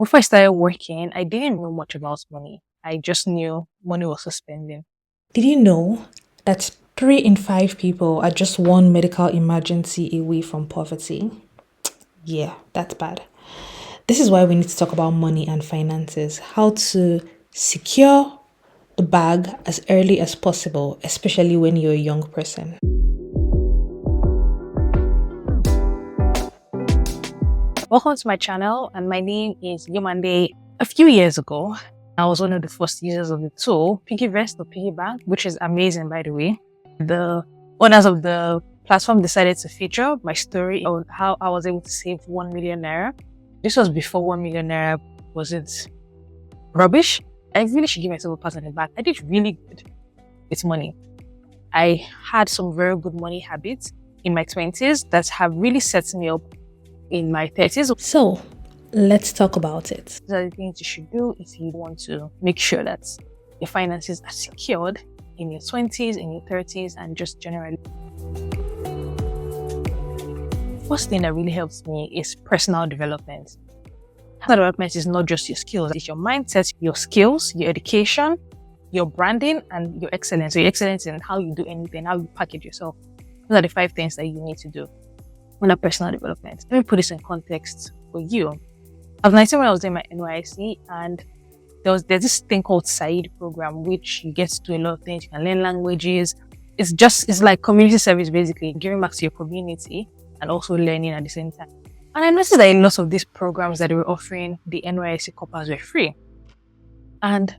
Before I started working, I didn't know much about money. I just knew money was for spending. Did you know that 3 in 5 people are just one medical emergency away from poverty? Yeah, that's bad. This is why we need to talk about money and finances, how to secure the bag as early as possible, especially when you're a young person. Welcome to my channel, and my name is Yomande. A few years ago, I was one of the first users of the tool, Piggyvest or Piggybank, which is amazing, by the way. The owners of the platform decided to feature my story on how I was able to save 1 million naira. This was before 1 million naira wasn't rubbish. I really should give myself a pat on the back. I did really good with money. I had some very good money habits in my 20s that have really set me up in my 30s. So, let's talk about it. These are the things you should do if you want to make sure that your finances are secured in your 20s, in your 30s, and just generally. First thing that really helps me is personal development. Personal development is not just your skills, it's your mindset, your skills, your education, your branding, and your excellence. So your excellence in how you do anything, how you package yourself. Those are the 5 things that you need to do under personal development. Let me put this in context for you. I was 19 when I was doing my NYSC, and there's this thing called Said program, which you get to do a lot of things. You can learn languages. It's like community service, basically, giving back to your community and also learning at the same time. And I noticed that a lot of these programs that they were offering the NYSC corpers were free. And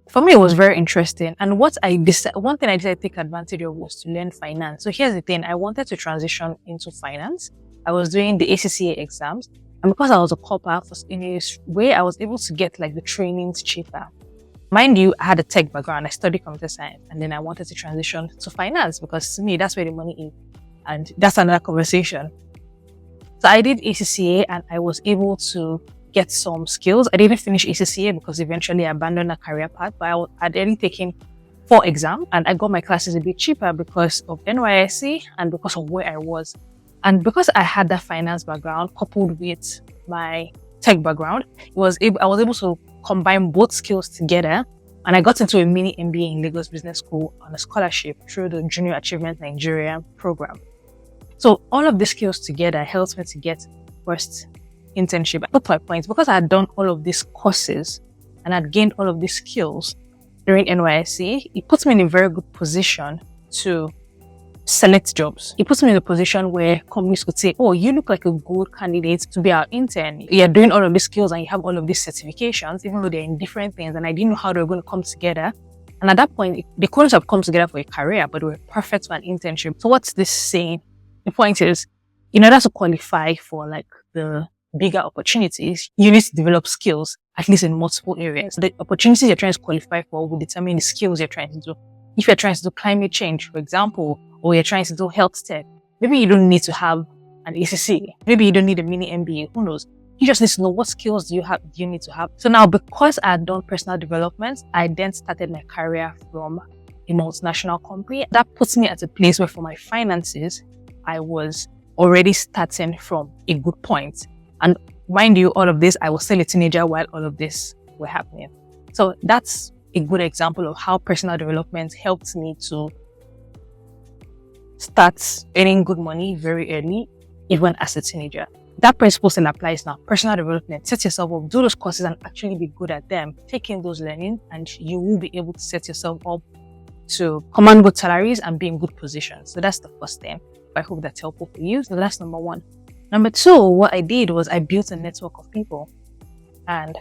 for me, it was very interesting. And one thing I decided to take advantage of was to learn finance. So here's the thing. I wanted to transition into finance. I was doing the ACCA exams. And because I was a corper, in a way, I was able to get like the trainings cheaper. Mind you, I had a tech background. I studied computer science. And then I wanted to transition to finance because to me, that's where the money is. And that's another conversation. So I did ACCA and I was able to get some skills. I didn't finish ACCA because eventually I abandoned a career path, but I'd already taken 4 exams and I got my classes a bit cheaper because of NYSC and because of where I was. And because I had that finance background coupled with my tech background, I was able to combine both skills together, and I got into a mini MBA in Lagos Business School on a scholarship through the Junior Achievement Nigeria program. So all of these skills together helped me to get first internship. I put my points because I had done all of these courses and I'd gained all of these skills during NYSC. It puts me in a very good position to select jobs. It puts me in a position where companies could say, oh, you look like a good candidate to be our intern. You're doing all of these skills and you have all of these certifications, even though they're in different things. And I didn't know how they were going to come together. And at that point, they couldn't have come together for a career, but they were perfect for an internship. So what's this saying? The point is, in order to qualify for like the bigger opportunities, you need to develop skills, at least in multiple areas. The opportunities you're trying to qualify for will determine the skills you're trying to do. If you're trying to do climate change, for example, or you're trying to do health tech, maybe you don't need to have an ACC. Maybe you don't need a mini MBA. Who knows? You just need to know what skills do you need to have. So now, because I had done personal development, I then started my career from a multinational company. That puts me at a place where for my finances, I was already starting from a good point. And mind you, all of this, I was still a teenager while all of this were happening. So that's a good example of how personal development helped me to start earning good money very early, even as a teenager. That principle still applies now. Personal development, set yourself up, do those courses and actually be good at them. Take in those learning and you will be able to set yourself up to command good salaries and be in good positions. So that's the first thing. I hope that's helpful for you. So that's number 1. Number 2, what I did was I built a network of people. And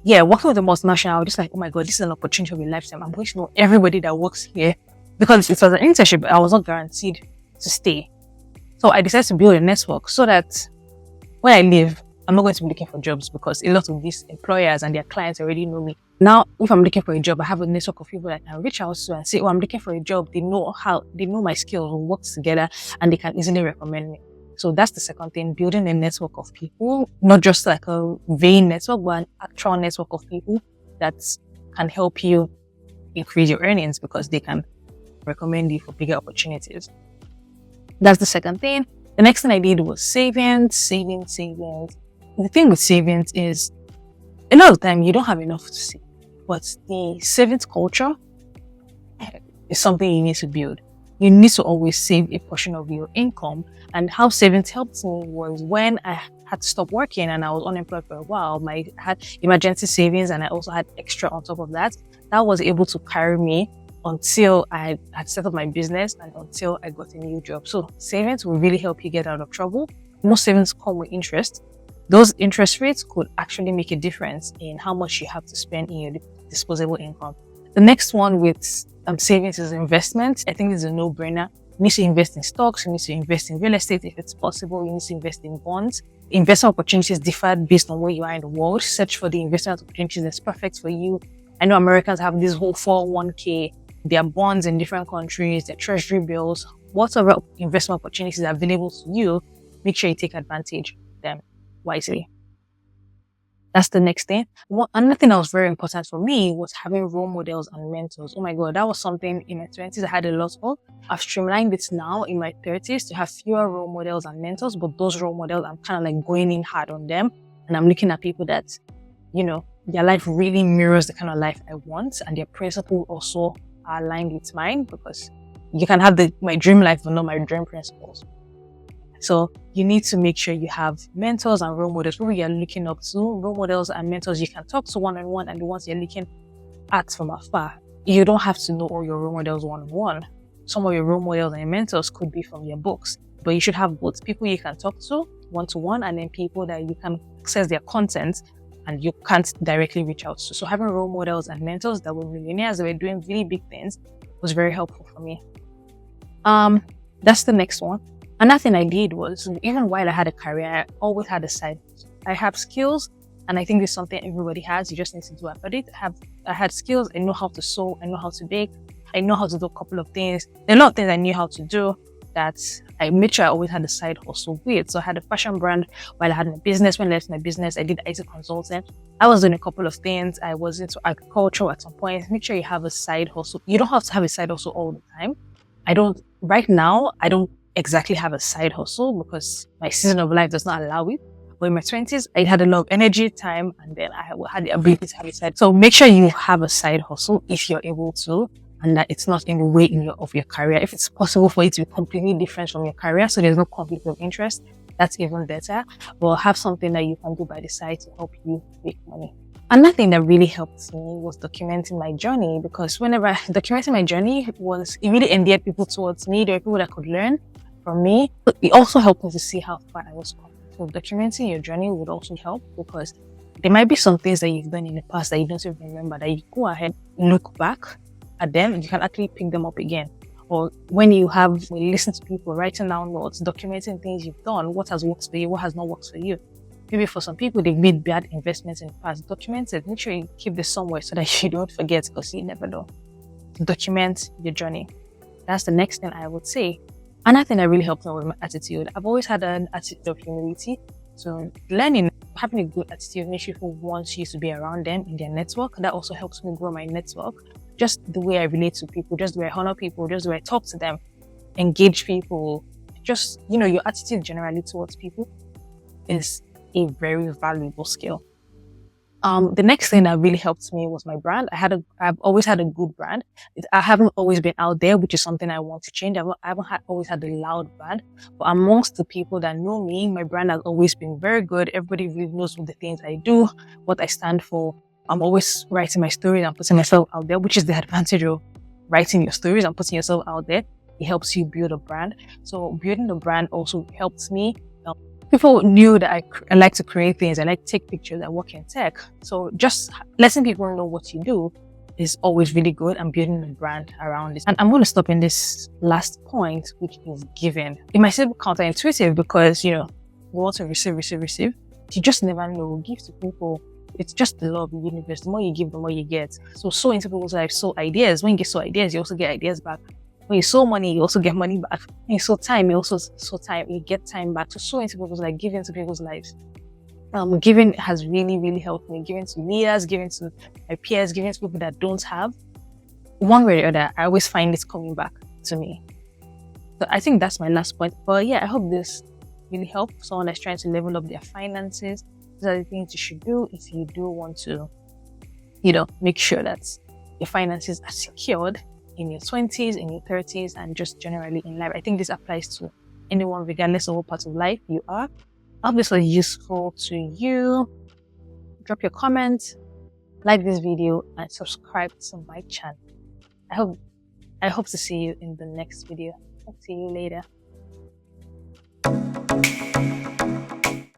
yeah, working with the multinational, I was just like, oh my God, this is an opportunity of a lifetime. I'm going to know everybody that works here because it was an internship. I was not guaranteed to stay. So I decided to build a network so that when I leave, I'm not going to be looking for jobs because a lot of these employers and their clients already know me. Now, if I'm looking for a job, I have a network of people that I can reach out to and say, oh, I'm looking for a job. They know my skills, we work together, and they can easily recommend me. So that's the second thing, building a network of people, not just like a vain network, but an actual network of people that can help you increase your earnings because they can recommend you for bigger opportunities. That's the second thing. The next thing I did was savings. the thing with savings is a lot of time you don't have enough to save, but the savings culture is something you need to build. You need to always save a portion of your income. And how savings helped me was when I had to stop working and I was unemployed for a while. I had emergency savings and I also had extra on top of that. That was able to carry me until I had set up my business and until I got a new job. So savings will really help you get out of trouble. Most savings come with interest. Those interest rates could actually make a difference in how much you have to spend in your disposable income. The next one with savings is investment. I think it's a no-brainer. You need to invest in stocks, you need to invest in real estate if it's possible, you need to invest in bonds. Investment opportunities differ based on where you are in the world. Search for the investment opportunities that's perfect for you. I know Americans have this whole 401k, their bonds in different countries, their treasury bills, whatever investment opportunities are available to you, make sure you take advantage of them wisely. That's the next thing. Another thing that was very important for me was having role models and mentors. Oh my God, that was something in my 20s I had a lot of. I've streamlined it now in my 30s to have fewer role models and mentors, but those role models, I'm kind of like going in hard on them. And I'm looking at people that, their life really mirrors the kind of life I want, and their principles also are aligned with mine, because you can have my dream life, but not my dream principles. So you need to make sure you have mentors and role models, people you're looking up to, role models and mentors you can talk to one-on-one, and the ones you're looking at from afar. You don't have to know all your role models one-on-one. Some of your role models and mentors could be from your books, but you should have both people you can talk to one-to-one, and then people that you can access their content and you can't directly reach out to. So having role models and mentors that were millionaires, that were doing really big things, was very helpful for me. That's the next one. Another thing I did was, even while I had a career, I always had a side hustle. I have skills, and I think it's something everybody has. You just need to do about it. I had skills. I know how to sew. I know how to bake. I know how to do a couple of things. There are a lot of things I knew how to do that I made sure I always had a side hustle with. So I had a fashion brand while I had my business. When I left my business, I did IT consulting. I was doing a couple of things. I was into agriculture at some point. Make sure you have a side hustle. You don't have to have a side hustle all the time. Right now, I don't exactly have a side hustle because my season of life does not allow it. But in my 20s, I had a lot of energy, time, and then I had the ability to have a side. So make sure you have a side hustle if you're able to, and that it's not in the way of your career. If it's possible for it to be completely different from your career, so there's no conflict of interest, that's even better. But have something that you can do by the side to help you make money. Another thing that really helped me was documenting my journey, because whenever documenting my journey it really endeared people towards me. There were people that could learn from me. It also helped me to see how far I was coming. So documenting your journey would also help, because there might be some things that you've done in the past that you don't even remember, that you go ahead, look back at them, and you can actually pick them up again. Or when you listen to people, writing down notes, documenting things you've done, what has worked for you, what has not worked for you. Maybe for some people, they've made bad investments in the past. Document it. Make sure you keep this somewhere so that you don't forget, because you never know. Document your journey. That's the next thing I would say. Another thing that really helped me with my attitude. I've always had an attitude of humility. So having a good attitude makes people want you to be around them in their network. That also helps me grow my network. Just the way I relate to people, just the way I honor people, just the way I talk to them, engage people. Just, your attitude generally towards people is a very valuable skill. The next thing that really helped me was my brand. I've always had a good brand. I haven't always been out there, which is something I want to change. I haven't always had a loud brand, but amongst the people that know me, my brand has always been very good. Everybody really knows the things I do, what I stand for. I'm always writing my stories and putting myself out there, which is the advantage of writing your stories and putting yourself out there. It helps you build a brand. So building a brand also helps me. People knew that I like to create things. I like to take pictures. I work in tech. So just letting people know what you do is always really good, and building a brand around it. And I'm going to stop in this last point, which is giving. It might seem counterintuitive because, you want to receive. You just never know. Give to people. It's just the law of the universe. The more you give, the more you get. So into people's lives, sow ideas. When you get sow ideas, you also get ideas back. When you sow money, you also get money back. When you sow time, you also sow time. You get time back. So sow into people's lives, give into people's lives. Giving has really, really helped me. Giving to leaders, giving to my peers, giving to people that don't have. One way or the other, I always find this coming back to me. So I think that's my last point. But yeah, I hope this really helped someone that's trying to level up their finances, These are the things you should do if you do want to, make sure that your finances are secured in your 20s, in your 30s, and just generally in life. I think this applies to anyone, regardless of what part of life you are. I hope this was useful to you. Drop your comments, like this video, and subscribe to my channel. I hope to see you in the next video. I'll see you later.